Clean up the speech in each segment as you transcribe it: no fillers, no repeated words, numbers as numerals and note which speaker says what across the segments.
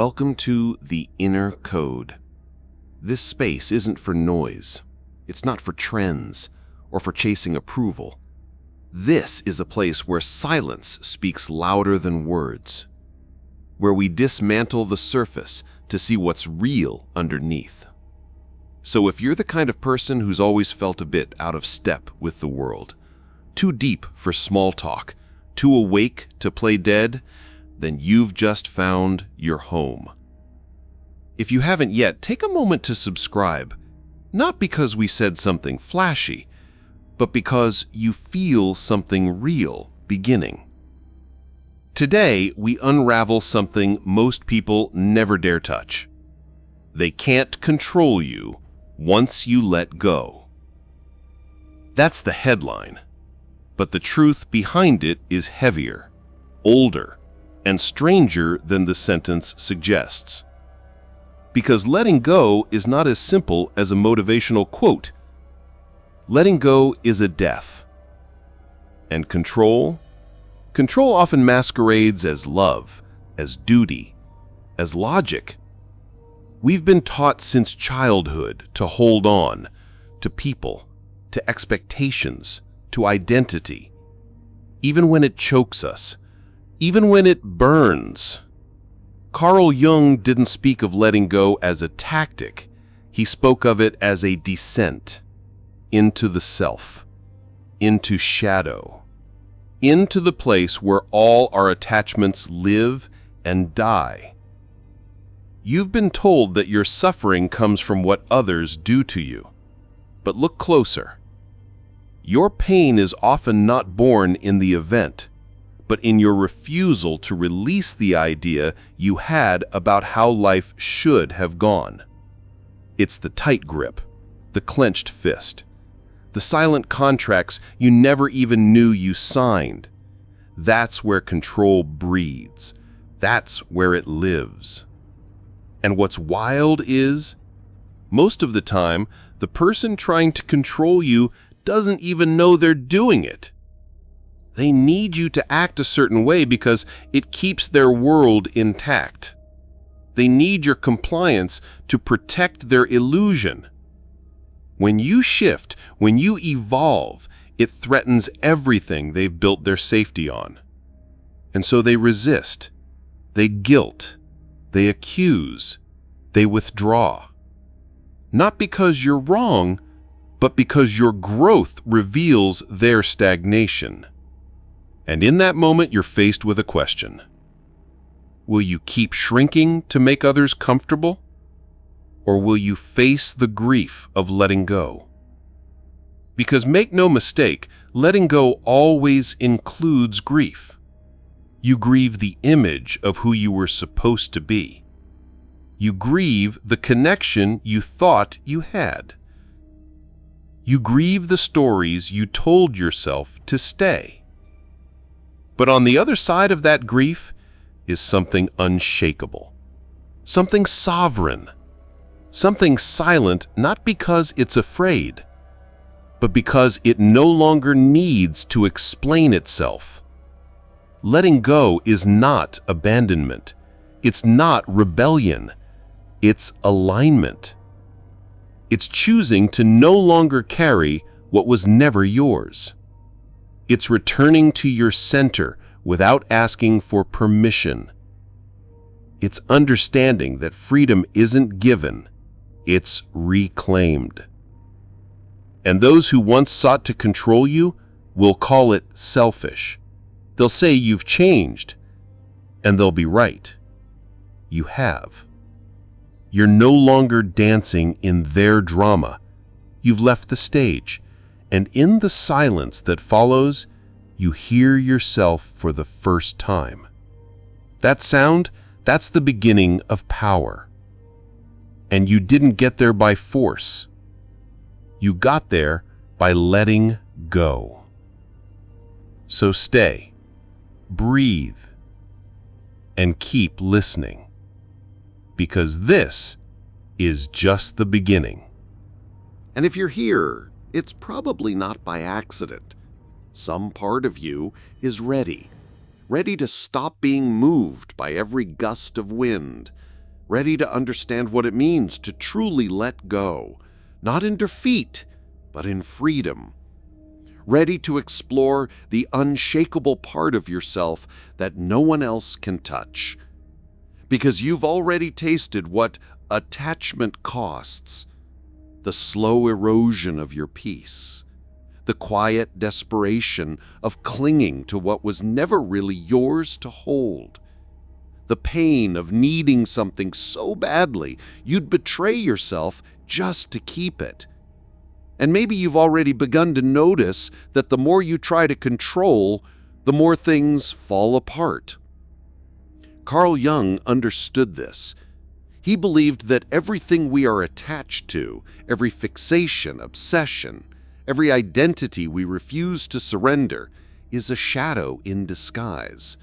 Speaker 1: Welcome to the inner code. This space isn't for noise. It's not for trends or for chasing approval. This is a place where silence speaks louder than words, where we dismantle the surface to see what's real underneath. So if you're the kind of person who's always felt a bit out of step with the world, too deep for small talk, too awake to play dead, then you've just found your home. If you haven't yet, take a moment to subscribe, not because we said something flashy, but because you feel something real beginning. Today, we unravel something most people never dare touch. They can't control you once you let go. That's the headline, but the truth behind it is heavier, older, and stranger than the sentence suggests. Because letting go is not as simple as a motivational quote. Letting go is a death. And control? Control often masquerades as love, as duty, as logic. We've been taught since childhood to hold on to people, to expectations, to identity, even when it chokes us, even when it burns. Carl Jung didn't speak of letting go as a tactic. He spoke of it as a descent into the self, into shadow, into the place where all our attachments live and die. You've been told that your suffering comes from what others do to you. But look closer. Your pain is often not born in the event, but in your refusal to release the idea you had about how life should have gone. It's the tight grip, the clenched fist, the silent contracts you never even knew you signed. That's where control breeds. That's where it lives. And what's wild is, most of the time, the person trying to control you doesn't even know they're doing it. They need you to act a certain way because it keeps their world intact. They need your compliance to protect their illusion. When you shift, when you evolve, it threatens everything they've built their safety on. And so they resist, they guilt, they accuse, they withdraw. Not because you're wrong, but because your growth reveals their stagnation. And in that moment, you're faced with a question. Will you keep shrinking to make others comfortable? Or will you face the grief of letting go? Because make no mistake, letting go always includes grief. You grieve the image of who you were supposed to be. You grieve the connection you thought you had. You grieve the stories you told yourself to stay. But on the other side of that grief is something unshakable, something sovereign, something silent not because it's afraid, but because it no longer needs to explain itself. Letting go is not abandonment. It's not rebellion. It's alignment. It's choosing to no longer carry what was never yours. It's returning to your center without asking for permission. It's understanding that freedom isn't given, it's reclaimed. And those who once sought to control you will call it selfish. They'll say you've changed, and they'll be right. You have. You're no longer dancing in their drama. You've left the stage. And in the silence that follows, you hear yourself for the first time. That sound, that's the beginning of power. And you didn't get there by force. You got there by letting go. So stay, breathe, and keep listening. Because this is just the beginning.
Speaker 2: And if you're here, it's probably not by accident. Some part of you is ready to stop being moved by every gust of wind, ready to understand what it means to truly let go, not in defeat, but in freedom. Ready to explore the unshakable part of yourself that no one else can touch. Because you've already tasted what attachment costs, the slow erosion of your peace, the quiet desperation of clinging to what was never really yours to hold, the pain of needing something so badly you'd betray yourself just to keep it. And maybe you've already begun to notice that the more you try to control, the more things fall apart. Carl Jung understood this. He believed that everything we are attached to, every fixation, obsession, every identity we refuse to surrender, is a shadow in disguise.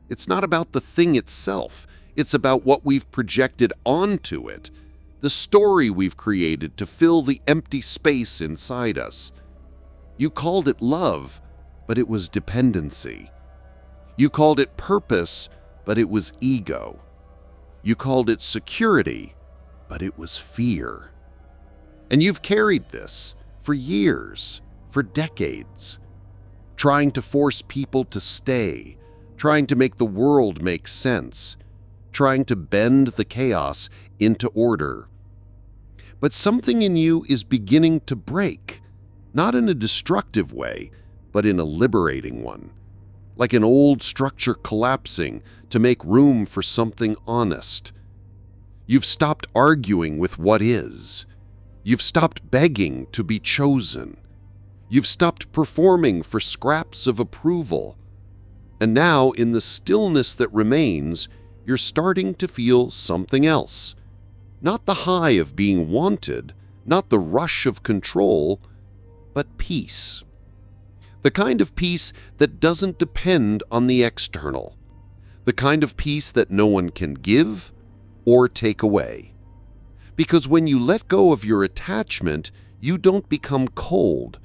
Speaker 2: It's not about the thing itself, it's about what we've projected onto it, the story we've created to fill the empty space inside us. You called it love, but it was dependency. You called it purpose, but it was ego. You called it security, but it was fear. And you've carried this for years, for decades, trying to force people to stay, trying to make the world make sense, trying to bend the chaos into order. But something in you is beginning to break, not in a destructive way, but in a liberating one, like an old structure collapsing to make room for something honest. You've stopped arguing with what is. You've stopped begging to be chosen. You've stopped performing for scraps of approval. And now, in the stillness that remains, you're starting to feel something else. Not the high of being wanted, not the rush of control, but peace. The kind of peace that doesn't depend on the external. The kind of peace that no one can give or take away. Because when you let go of your attachment, you don't become cold,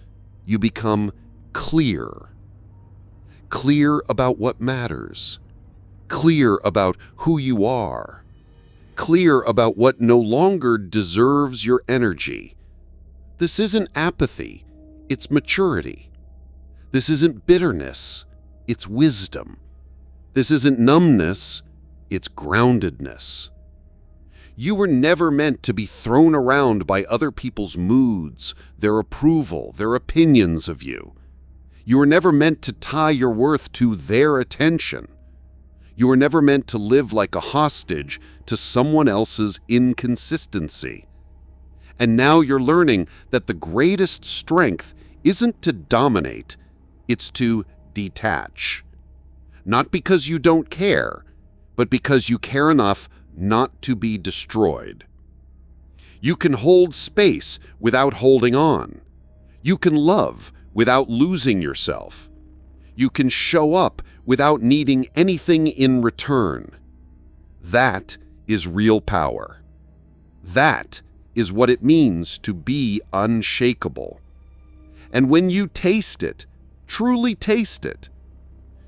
Speaker 2: you become clear. Clear about what matters. Clear about who you are. Clear about what no longer deserves your energy. This isn't apathy, it's maturity. This isn't bitterness, it's wisdom. This isn't numbness, it's groundedness. You were never meant to be thrown around by other people's moods, their approval, their opinions of you. You were never meant to tie your worth to their attention. You were never meant to live like a hostage to someone else's inconsistency. And now you're learning that the greatest strength isn't to dominate, it's to detach. Not because you don't care, but because you care enough not to be destroyed. You can hold space without holding on. You can love without losing yourself. You can show up without needing anything in return. That is real power. That is what it means to be unshakable. And when you taste it, truly taste it,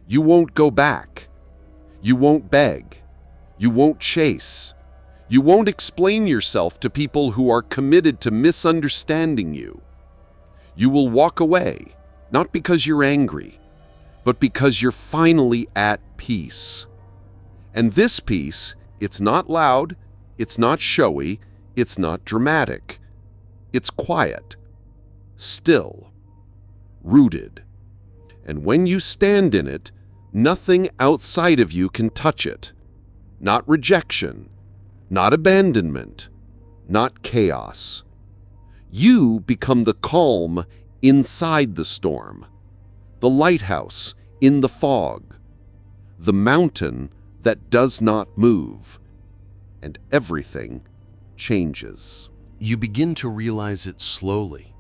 Speaker 2: you won't go back. You won't beg. You won't chase. You won't explain yourself to people who are committed to misunderstanding you. You will walk away, not because you're angry, but because you're finally at peace. And this peace, it's not loud, it's not showy, it's not dramatic. It's quiet, still, rooted. And when you stand in it, nothing outside of you can touch it. Not rejection, not abandonment, not chaos. You become the calm inside the storm, the lighthouse in the fog, the mountain that does not move, and everything changes.
Speaker 1: You begin to realize it slowly,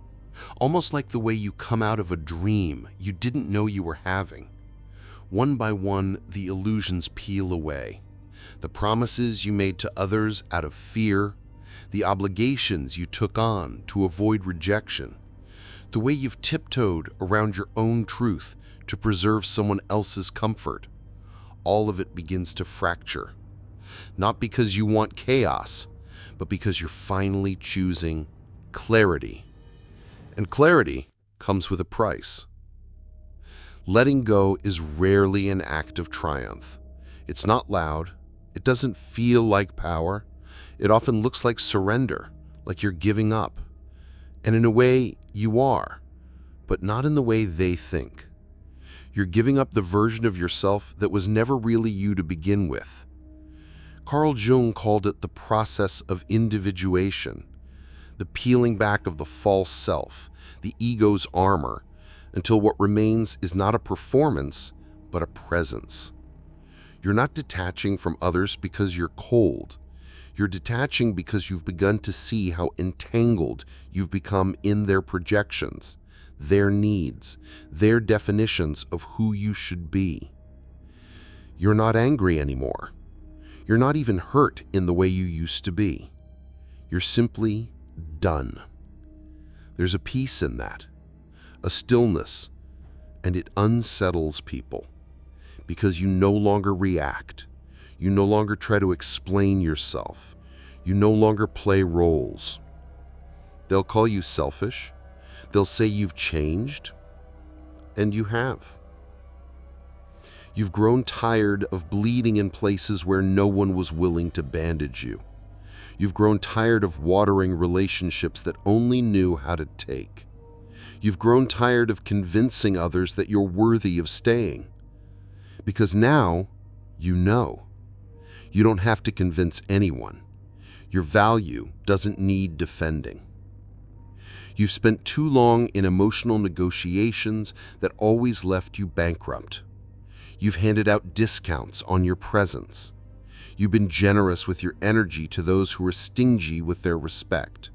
Speaker 1: almost like the way you come out of a dream you didn't know you were having. One by one, the illusions peel away. The promises you made to others out of fear, the obligations you took on to avoid rejection, the way you've tiptoed around your own truth to preserve someone else's comfort, all of it begins to fracture.
Speaker 2: not because you want chaos, but because you're finally choosing clarity. And clarity comes with a price. Letting go is rarely an act of triumph. It's not loud. It doesn't feel like power. It often looks like surrender, like you're giving up. And in a way, you are, but not in the way they think. You're giving up the version of yourself that was never really you to begin with. Carl Jung called it the process of individuation, the peeling back of the false self, the ego's armor, until what remains is not a performance, but a presence. You're not detaching from others because you're cold. You're detaching because you've begun to see how entangled you've become in their projections, their needs, their definitions of who you should be. You're not angry anymore. You're not even hurt in the way you used to be. You're simply done. There's a peace in that, a stillness, and it unsettles people because you no longer react. You no longer try to explain yourself. You no longer play roles. They'll call you selfish. They'll say you've changed, and you have. You've grown tired of bleeding in places where no one was willing to bandage you. You've grown tired of watering relationships that only knew how to take. You've grown tired of convincing others that you're worthy of staying. Because now, you know. You don't have to convince anyone. Your value doesn't need defending. You've spent too long in emotional negotiations that always left you bankrupt. You've handed out discounts on your presence. You've been generous with your energy to those who are stingy with their respect.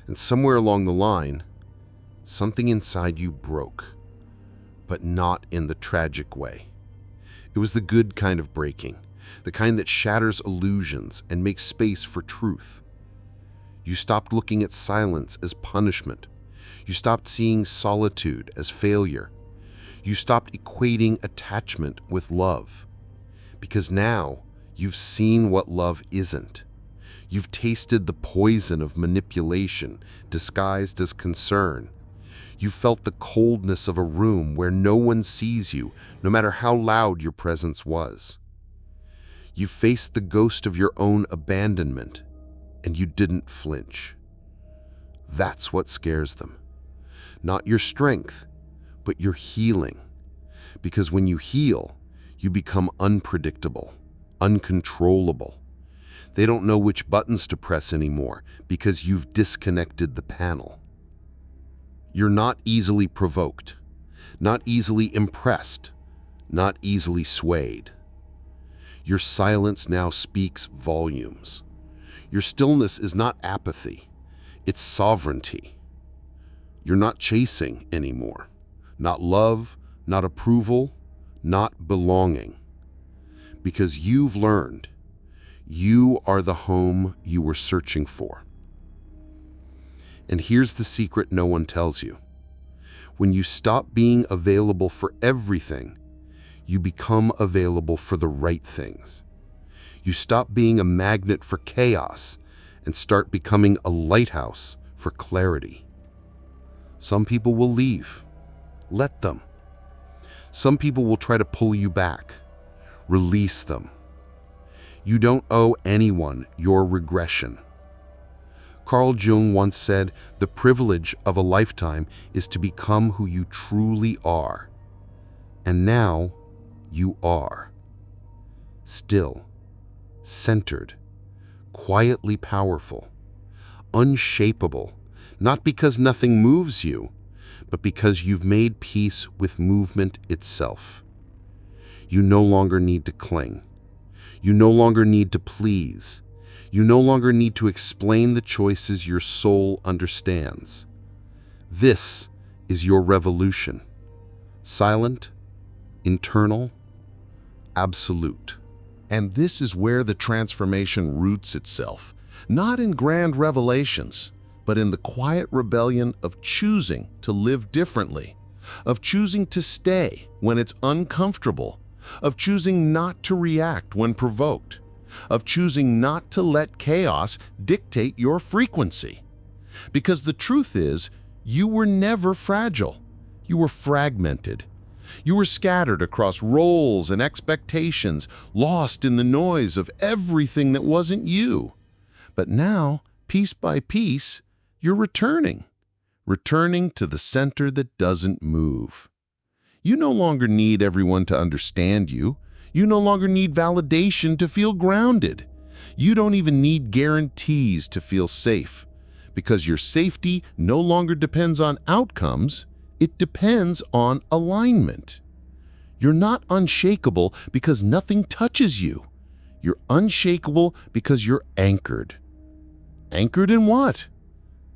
Speaker 2: And somewhere along the line, something inside you broke, but not in the tragic way. It was the good kind of breaking, the kind that shatters illusions and makes space for truth. You stopped looking at silence as punishment. You stopped seeing solitude as failure. You stopped equating attachment with love. Because now you've seen what love isn't. You've tasted the poison of manipulation disguised as concern. You felt the coldness of a room where no one sees you, no matter how loud your presence was. You faced the ghost of your own abandonment, and you didn't flinch. That's what scares them. Not your strength, but your healing. Because when you heal, you become unpredictable, uncontrollable. They don't know which buttons to press anymore because you've disconnected the panel. You're not easily provoked, not easily impressed, not easily swayed. Your silence now speaks volumes. Your stillness is not apathy, it's sovereignty. You're not chasing anymore, not love, not approval, not belonging. Because you've learned you are the home you were searching for. And here's the secret no one tells you. When you stop being available for everything, you become available for the right things. You stop being a magnet for chaos and start becoming a lighthouse for clarity. Some people will leave. Let them. Some people will try to pull you back. Release them. You don't owe anyone your regression. Carl Jung once said, "The privilege of a lifetime is to become who you truly are." And now, you are. Still, centered, quietly powerful, unshapable, not because nothing moves you, but because you've made peace with movement itself. You no longer need to cling. You no longer need to please. You no longer need to explain the choices your soul understands. This is your revolution. Silent, internal, absolute.
Speaker 1: And this is where the transformation roots itself, not in grand revelations, but in the quiet rebellion of choosing to live differently, of choosing to stay when it's uncomfortable, of choosing not to react when provoked,
Speaker 2: of choosing not to let chaos dictate your frequency. Because the truth is, you were never fragile. You were fragmented. You were scattered across roles and expectations, lost in the noise of everything that wasn't you. But now, piece by piece, you're returning to the center that doesn't move. You no longer need everyone to understand you. You no longer need validation to feel grounded. You don't even need guarantees to feel safe, because your safety no longer depends on outcomes, it depends on alignment. You're not unshakable because nothing touches you. You're unshakable because you're anchored. Anchored in what?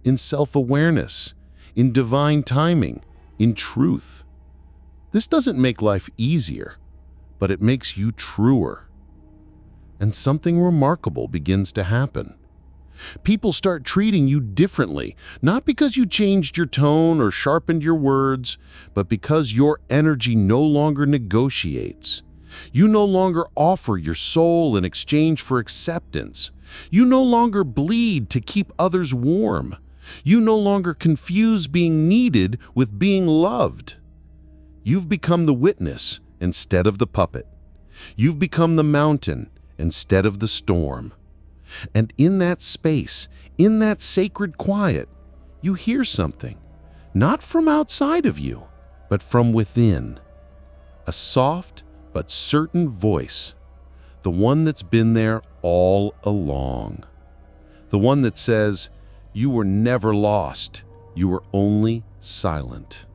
Speaker 2: In self-awareness, in divine timing, in truth. This doesn't make life easier, but it makes you truer. And something remarkable begins to happen. People start treating you differently, not because you changed your tone or sharpened your words, but because your energy no longer negotiates. You no longer offer your soul in exchange for acceptance. You no longer bleed to keep others warm. You no longer confuse being needed with being loved. You've become the witness instead of the puppet. You've become the mountain instead of the storm. And in that space, in that sacred quiet, you hear something, not from outside of you, but from within. A soft but certain voice, the one that's been there all along. The one that says, you were never lost, you were only silent.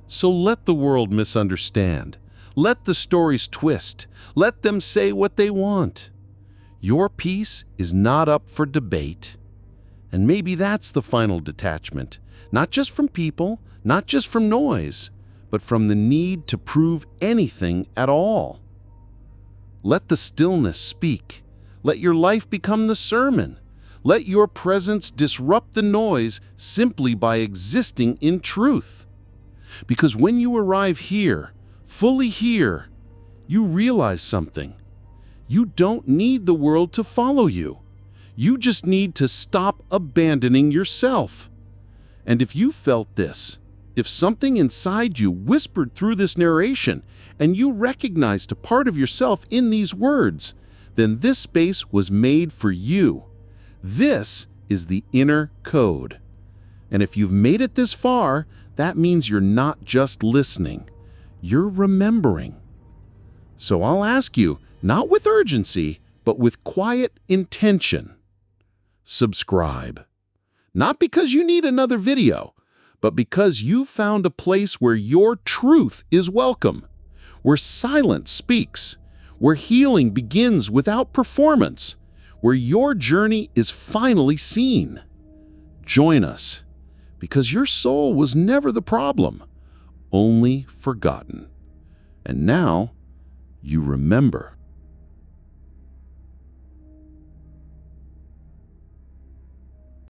Speaker 2: So let the world misunderstand. Let the stories twist. Let them say what they want. Your peace is not up for debate. And maybe that's the final detachment, not just from people, not just from noise, but from the need to prove anything at all. Let the stillness speak. Let your life become the sermon. Let your presence disrupt the noise simply by existing in truth. Because when you arrive here, fully here, you realize something. You don't need the world to follow you. You just need to stop abandoning yourself. And if you felt this, if something inside you whispered through this narration and you recognized a part of yourself in these words, then this space was made for you. This is the inner code. And if you've made it this far, that means you're not just listening, you're remembering. So I'll ask you, not with urgency, but with quiet intention. Subscribe. Not because you need another video, but because you found a place where your truth is welcome, where silence speaks, where healing begins without performance, where your journey is finally seen. Join us, because your soul was never the problem, only forgotten. And now you remember.